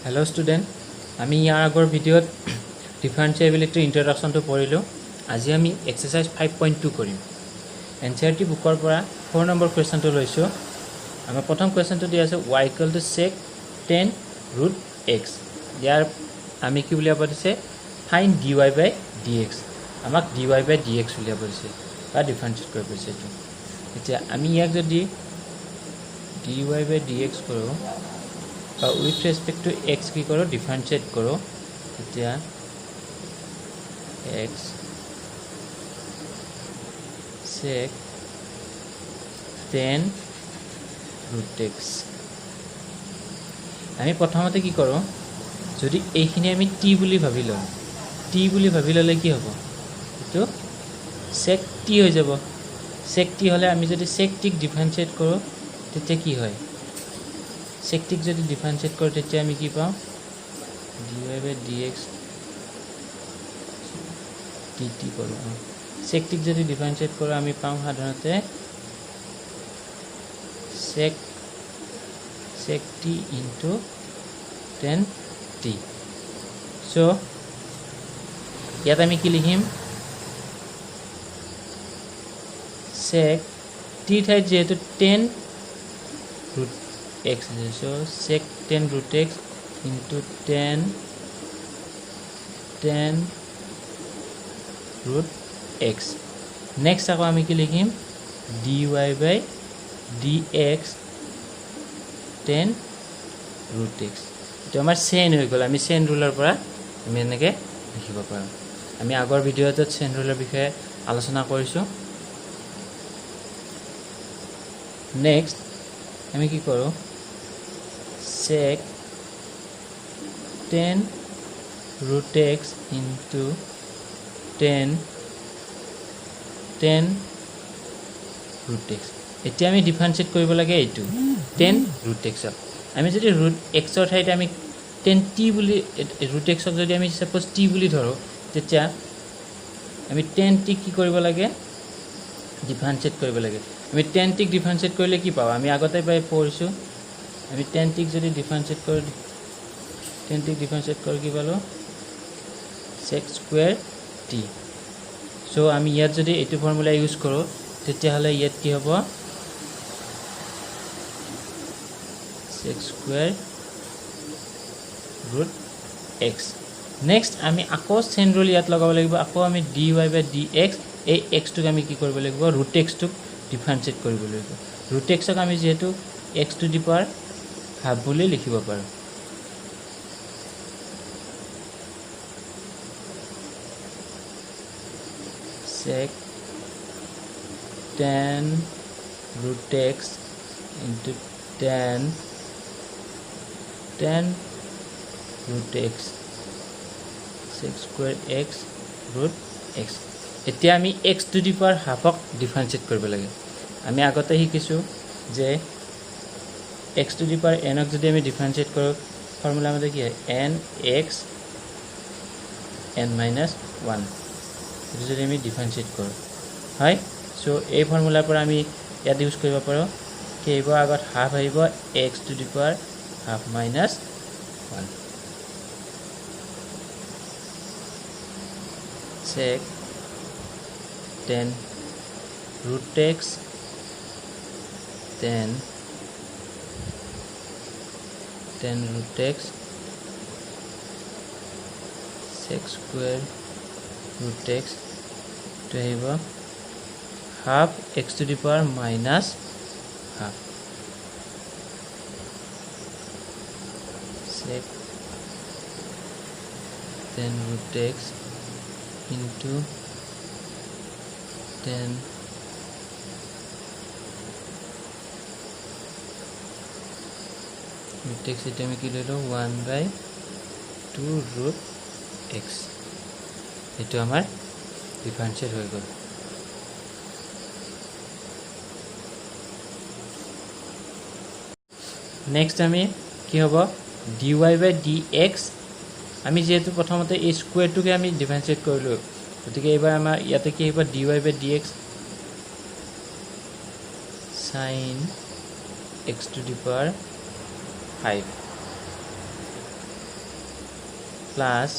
Hello student, আমি ইয়াৰ আগৰ ভিডিঅ'ত ডিফাৰেন্সিয়েবিলিটিৰ ইন্ট্ৰডাকশনটো পঢ়িলোঁ। আজি আমি এক্সাৰসাইজ 5.2 কৰিম। এনচিইআৰটি বুকৰ পৰা 4 নম্বৰ কুৱেশ্যনটো লৈছোঁ। আমাৰ প্ৰথম কুৱেশ্যনটো দিয়া আছে y equal to sec 10 root x। ইয়াৰ আমি কি উলিয়াব দিছে find dy by dx। আমাক dy by dx উলিয়াব দিছে বা ডিফাৰেন্সিয়েট কৰিব দিছে। এতিয়া আমি ইয়াক যদি dy by dx কৰোঁ with respect to x की करो डिफरेंशिएट करो इतना x sec 10 root x আমি প্ৰথমতে কি কৰো যদি এইখিনি আমি t বুলি ভাবি লওঁ t বুলি ভাবি ললে কি হ'ব এটো sec t হৈ যাব sec t হলে আমি যদি sec t ডিফাৰেন্সিয়েট কৰো তেতিয়া কি হয় sec t যদি ডিফাৰেন্সিয়েট কৰো তেতিয়া আমি কি পাম dy by dx dt কৰো sec t যদি ডিফাৰেন্সিয়েট কৰো আমি পাম সাধাৰণতে sec t into 10t so ইয়াত আমি কি লিখিম sec t ঠাইত যেহেতু 10 root x so sec 10 root x into 10 root x next আকৌ আমি কি লিখিম dy by dx 10 root x তো আমাৰ চেইন হৈ গল আমি চেইন ৰুলাৰ পৰা আমি এনেকৈ লিখিব পাৰোঁ আমি আগৰ ভিডিঅ'ত চেইন ৰুলাৰ বিষয়ে আলোচনা কৰিছোঁ নেক্সট আমি কি কৰোঁ sec 10 root x into 10 root x এতিয়া আমি ডিফাৰেন্সিয়েট কৰিব লাগে এইটো 10 root x আমি যদি root x ৰ ঠাইতে আমি 10t বুলি root x ক যদি আমি সাপোজ t বুলি ধৰো তেতিয়া আমি 10t কি কৰিব লাগে ডিফাৰেন্সিয়েট কৰিব লাগে আমি 10t ডিফাৰেন্সিয়েট কৰিলে কি পাওঁ আমি আগতে পাই পঢ়িছো আমি 10t যদি ডিফাৰেন্সিয়েট কৰো 10t ডিফাৰেন্সিয়েট কৰি কি পালো sec square t সো আমি ইয়াত যদি এইটো ফৰ্মুলা ইউজ কৰো তেতিয়া হলে ইয়াত কি হ'ব sec square root x next আমি আকৌ চেইন ৰুল ইয়াত লগাব লাগিব আকৌ আমি dy by dx এই x টোক আমি কি কৰিব লাগিব root x টোক ডিফাৰেন্সিয়েট কৰিব লাগিব root x ক আমি যেহেতু x to the power half বুলি লিখিব পাৰো sec 10 root x into 10 root x sec square x root x এতিয়া আমি x to the power হাফক ডিফাৰেন্সিয়েট কৰিব লাগে আমি আগতে শিকিছো যে x to the power n ক যদি আমি ডিফাৰেন্সিয়েট কৰো ফৰ্মুলা মতে কি হয় n x n minus 1 এটো যদি আমি ডিফাৰেন্সিয়েট কৰো হয় সো এই ফৰ্মুলাৰ পৰা আমি ইয়াত ইউজ কৰিব পাৰো কি হ'ব আগত হাফ আহিব x to the power half minus 1 sec 10 root x 10 root x sec square root x to have half x to the power minus half sec 10 root x into 10 root x এটা আমি কি ললো 1 by 2 root x এটো আমাৰ ডিফাৰেন্সিয়েট হৈ গল next আমি কি হ'ব dy by dx আমি যেহেতু প্ৰথমতে এই স্কয়াৰটোকে আমি ডিফাৰেন্সিয়েট কৰিলো গতিকে এবাৰ আমাৰ ইয়াতে কি হ'ব dy by dx sin x to the power 5 plus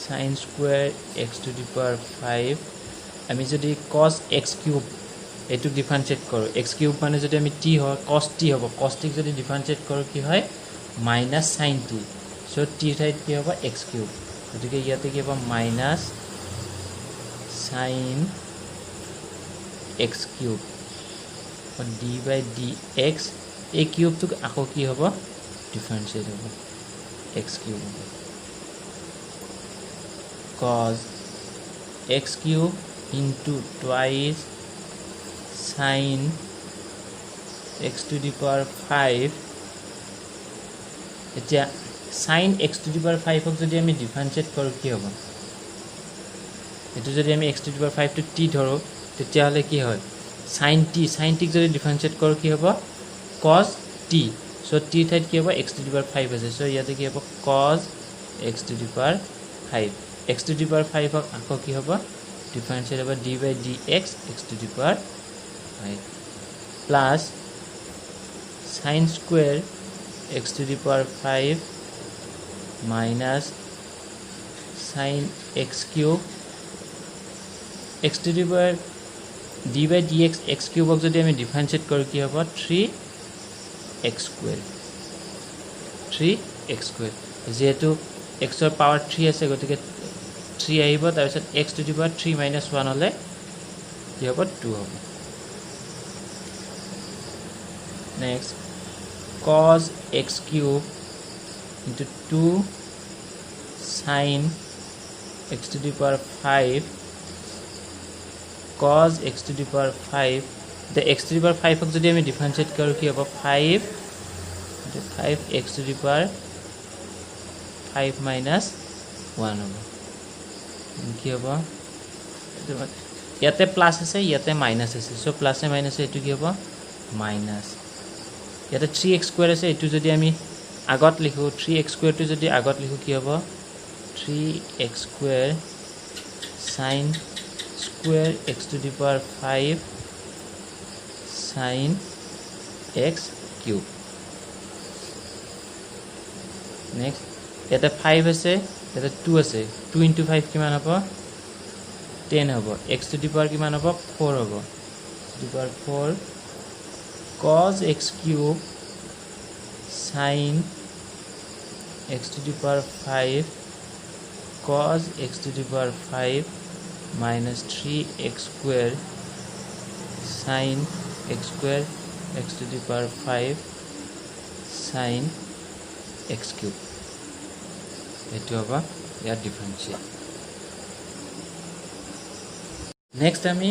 sin square x to the power 5 আমি যদি cos x cube এটু ডিফারেন্সিয়েট কৰো x cube মানে যদি আমি t হয় cos t হ'ব cos t যদি ডিফারেন্সিয়েট কৰো কি হয় minus sin t so t ঠাইত কি হ'ব x cube গতিকে ইয়াতে কি হ'ব minus sin x cube d by dx a cube to আকৌ কি হ'ব ডিফারেন্সিয়েট হ'ব x cube cos x cube into twice sin x to the power 5 এতিয়া sin x to the power 5 ক যদি আমি ডিফারেন্সিয়েট কৰো কি হ'ব এটো যদি আমি x to the power 5 to t ধৰো তেতিয়া হলে কি হয় sin t ক যদি ডিফাৰেন্সিয়েট কৰো কি হ'ব cos t সো t ঠাইত কি হ'ব x to the power 5 আছে সো ইয়াতে কি হ'ব cos x to the power 5 x to the power 5 ক আকৌ কি হ'ব ডিফারেন্সিয়েট হ'ব d by dx x to the power 5 plus sin square x to the power 5 minus sin x cube x to the power d by dx x cube ক যদি আমি differentiate কৰো কি হ'ব 3x square যেহেতু x ৰ power 3 আছে গতিকে 3 আহিব তাৰ পিছত x to the power 3 minus 1 হলে কি হ'ব 2 হ'ব next cos x cube into 2 sin x to the power 5 cos x to the power 5 the x to the power 5 ক যদি আমি ডিফারেন্সিয়েট কৰো কি হ'ব 5 into 5 x to the power 5 minus 1 হ'ব কি হ'ব ইয়াতে প্লাস আছে ইয়াতে মাইনাস আছে সো প্লাসে মাইনাসে এটু কি হ'ব মাইনাস ইয়াতে 3x square আছে এটু যদি আমি আগত লিখো 3x square টু যদি আগত লিখো কি হ'ব 3x square sin square x to the power 5 sin x cube next ইয়াতে 5 আছে ইয়াতে 2 আছে 2 into 5 কিমান হ'ব 10 হ'ব x to the power কিমান হ'ব 4 হ'ব to the power 4 cos x cube sin x to the power 5 cos x to the power 5 minus 3x square sin x square x to the power 5 sin x cube এটো হবে ইয়াৰ ডিফাৰেন্সিয়েট next আমি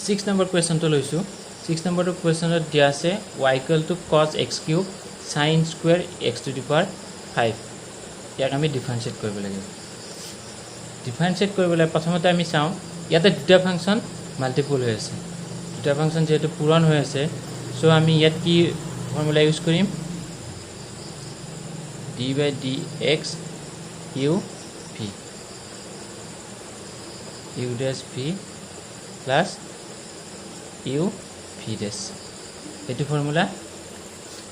6 number কোৱেশ্চনটো লৈছো 6 নম্বৰটো কোৱেশ্চনত দিয়া আছে y equal to cos x cube sin square x to the power 5 ইয়াক আমি differentiate কৰিব লাগিব ডিফাৰেন্সিয়েট কৰিবলৈ প্ৰথমতে আমি চাও ইয়াতে দুটা ফাংচন মাল্টিপল হৈ আছে দুটা ফাংচন যেহেতু পূৰণ হৈ আছে সো আমি ইয়াত কি ফৰ্মুলা ইউজ কৰিম d by dx u v u dash v plus u v dash এটো ফর্মুলা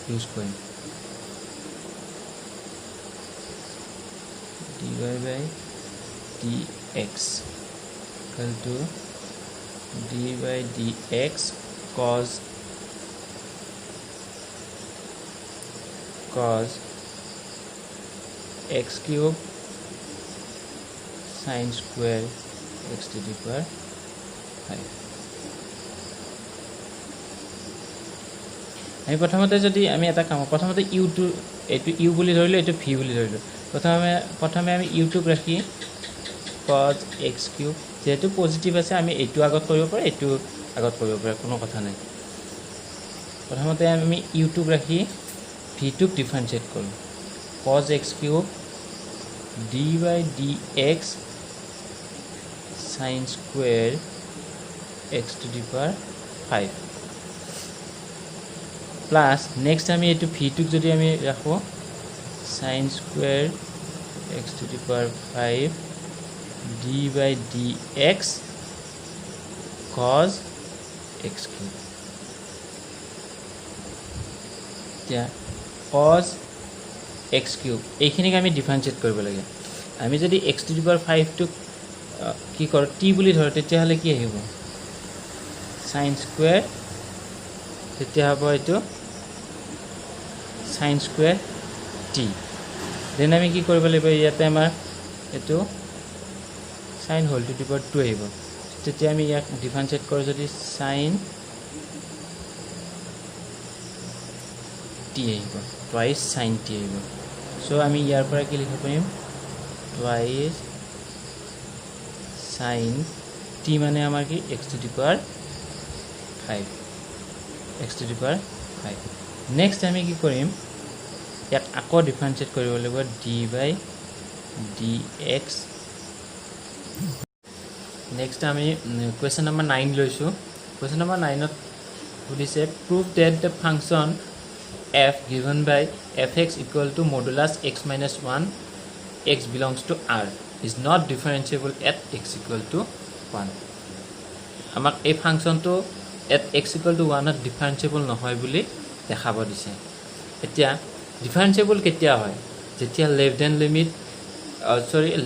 ইউজ কৰিম dy by dx equal to d by dx cos x cube sin square x to the power 5 আমি প্ৰথমতে যদি আমি এটা কাম প্ৰথমতে u2 এটো u বুলি ধৰিলো এটো v বুলি ধৰিলো প্ৰথমে আমি u2 ৰাখি cos x cube যেহেতু পজিটিভ আছে আমি এটো আগত কৰিব পাৰো এটো আগত কৰিব পাৰো কোনো কথা নাই প্ৰথমতে আমি u2 ৰাখি v2 ক ডিফাৰেন্সিয়েট কৰো cos x cube d by dx sin square x to the power 5 plus next আমি এটো v2 ক যদি আমি রাখো sin square x to the power 5 d by dx cos x cube yeah cos x cube এইখিনিক আমি differentiate কৰিব লাগে আমি যদি x টু দি পাৱাৰ 5 টো কি কৰ t বুলি ধৰ তেতিয়া হলে কি আহিব sin স্কয়াৰ তেতিয়া হ'ব এটো sin স্কয়াৰ t দেন আমি কি কৰিব লাগিব ইয়াতে আমাৰ এটো sin whole to the power 2 আহিব তেতিয়া আমি ইয়াক ডিফাৰেন্সিয়েট কৰো যদি sin t আহিব twice sin t আহিব সো আমি ইয়াৰ পৰা কি লিখিব পাৰিম twice sin t মানে আমাৰ কি x to the power 5 x to the power 5 next আমি কি কৰিম ইয়াক আকৌ ডিফাৰেন্সিয়েট কৰিব লাগিব d by dx নেক্সট আমি কোৱেশ্চন নম্বৰ 9 লৈছো কোৱেশ্চন নম্বৰ 9 ত সুধিছে prove that the function f given by fx equal to modulus x minus 1 x belongs to r is not differentiable at x equal to 1 আমাক এই ফাংশনটো at x equal to 1 ত ডিফাৰেন্সিয়েবল নহয় বুলি দেখাব দিছে এতিয়া ডিফাৰেন্সিয়েবল কেতিয়া হয় যেতিয়া left hand limit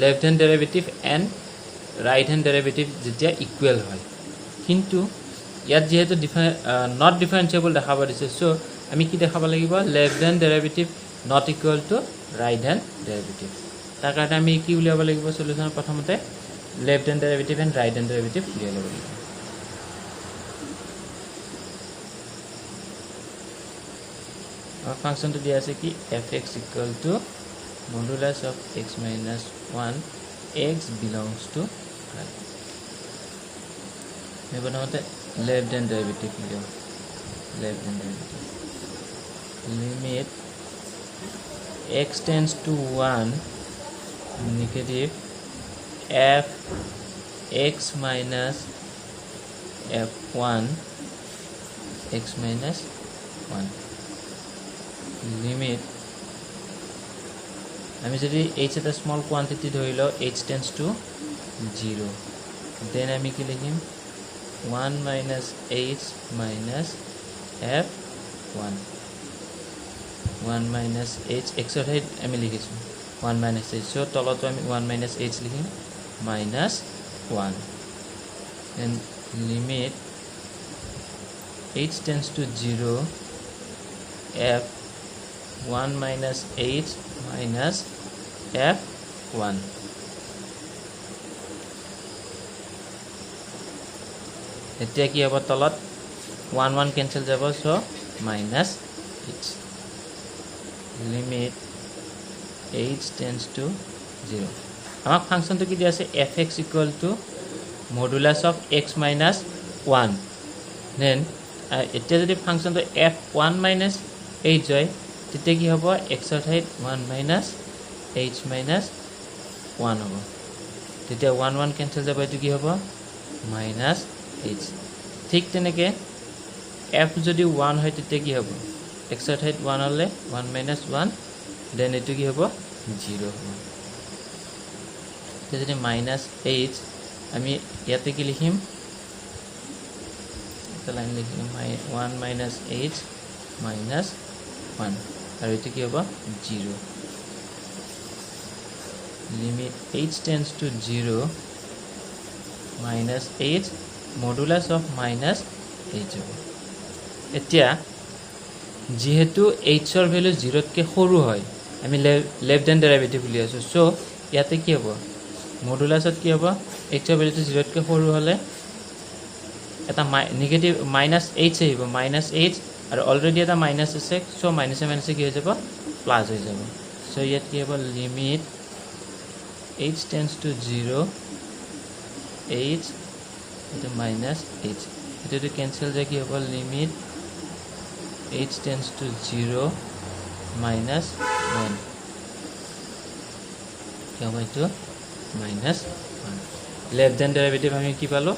left hand derivative and right hand derivative যেতিয়া ইকুয়াল হয় কিন্তু ইয়াত যেহেতু নট ডিফাৰেন্সিয়েবল দেখাব দিছে সো আমি কি দেখাব লাগিব left hand derivative not equal to right hand derivative তাৰ কাৰণে আমি কি উলিয়াব লাগিব সলিউশন প্ৰথমতে left hand derivative and right hand derivative উলিয়াব লাগিব our function to দিয়া আছে কি fx equal to modulus of x minus 1 x belongs to r मैं बनाते left hand derivative Leo left hand derivative limit x tends to 1 negative f x minus f1 x minus 1 limit আমি যদি h এটা small quantity ধৰিলো h tends to 0 then আমি কি লিখিম 1 minus h minus f1 1 minus h x ৰ ঠাইত আমি লিখিছো 1 minus h so তলতো আমি 1 minus h লিখিম minus 1 then limit h tends to 0 f 1 minus h minus f1 এতিয়া কি হ'ব তলত 1 1 ক্যান্সেল যাব so minus h limit h tends to 0 আমাক ফাংশনটো কি দিয়া আছে fx equal to modulus of x minus 1 then এতিয়া যদি ফাংশনটো f1 minus h হয় তেতিয়া কি হ'ব x ৰ ঠাইত 1 minus h minus 1 হ'ব তেতিয়া 1 1 ক্যান্সেল যাব এটো কি হ'ব minus h ঠিক তেনেকে f যদি 1 হয় তেতিয়া কি হ'ব x ৰ ঠাইত 1 হলে 1 minus 1 দেন এটো কি হ'ব 0 হ'ব তেতিয়া যদি minus h আমি ইয়াতে কি লিখিম এটা লাইন লিখিম 1 minus h minus 1 আৰু এটো কি হ'ব 0 limit h tends to 0 minus h modulus of minus h হ'ব এতিয়া যেহেতু h ৰ ভ্যালু 0 তকে সৰু হয় আমি লেফট হ্যান্ড ডেরিভেটিভ উলিয়াইছো সো ইয়াতে কি হ'ব মডুলাসত কি হ'ব h ৰ ভ্যালুটো 0 তকে সৰু হলে এটা নেগেটিভ মাইনাস h আহিব মাইনাস h আৰু অলৰেডি এটা মাইনাস আছে সো মাইনাসে মাইনাসে কি হৈ যাব প্লাস হৈ যাব সো ইয়াত কি হ'ব limit h tends to 0 h এটা মাইনাস h এটো ক্যান্সেল যায় কি হ'ব limit h tends to 0 minus 1 কি হ'ব এটো minus 1 লেফট হ্যান্ড ডেরিভেটিভ আমি কি পালো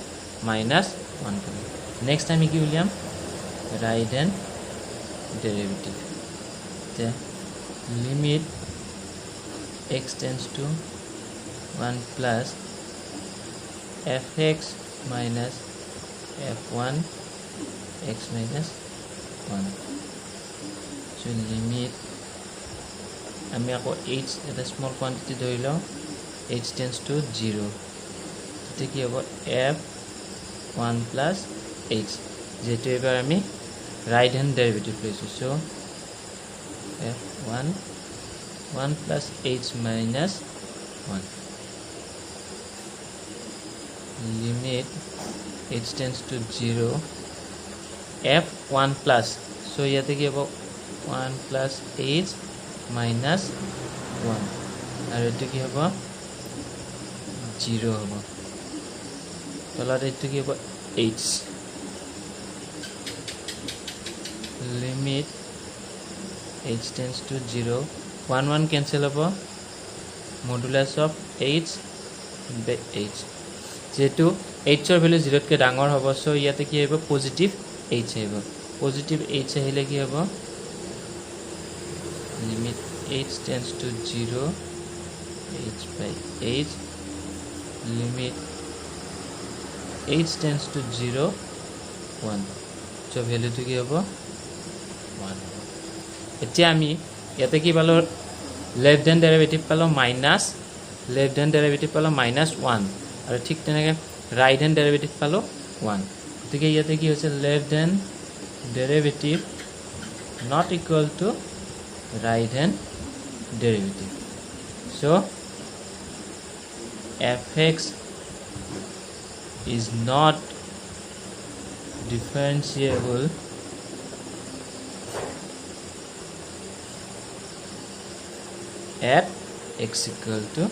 minus 1 পালো নেক্সট আমি কি উলিয়াম right hand derivative the limit x tends to 1 plus fx minus f1 x minus 1 so limit আমি আকৌ h এটা স্মল কোৱান্টিটি ধৰি লওঁ h tends to 0 তেতিয়া কি হ'ব f 1 plus h যেটো এবাৰ আমি right hand derivative লৈছো so f1 1 plus h minus 1 limit h tends to 0 f 1 plus so ইয়াতে কি হ'ব 1 plus h minus 1 আৰু এটো কি হ'ব 0 হ'ব তলত এটো কি হ'ব h limit h tends to 0 1 1 cancel হ'ব modulus of h by h যেটো h ৰ ভ্যালু 0 তকৈ ডাঙৰ হ'ব সো ইয়াতে কি হ'ব পজিটিভ h আহিব পজিটিভ h আহিলে কি হ'ব limit h tends to 0 h by h limit h tends to 0 1 so value to কি হ'ব 1 এতিয়া আমি ইয়াতে কি পালো লেফট হ্যান্ড ডেরিভেটিভ পালো মাইনাস লেফট হ্যান্ড ডেরিভেটিভ পালো -1 আৰু ঠিক তেনেকৈ রাইট হ্যান্ড ডেরিভেটিভ পালো 1 গতিকে ইয়াতে কি হৈছে left hand derivative not equal to right hand derivative so fx is not differentiable at x equal to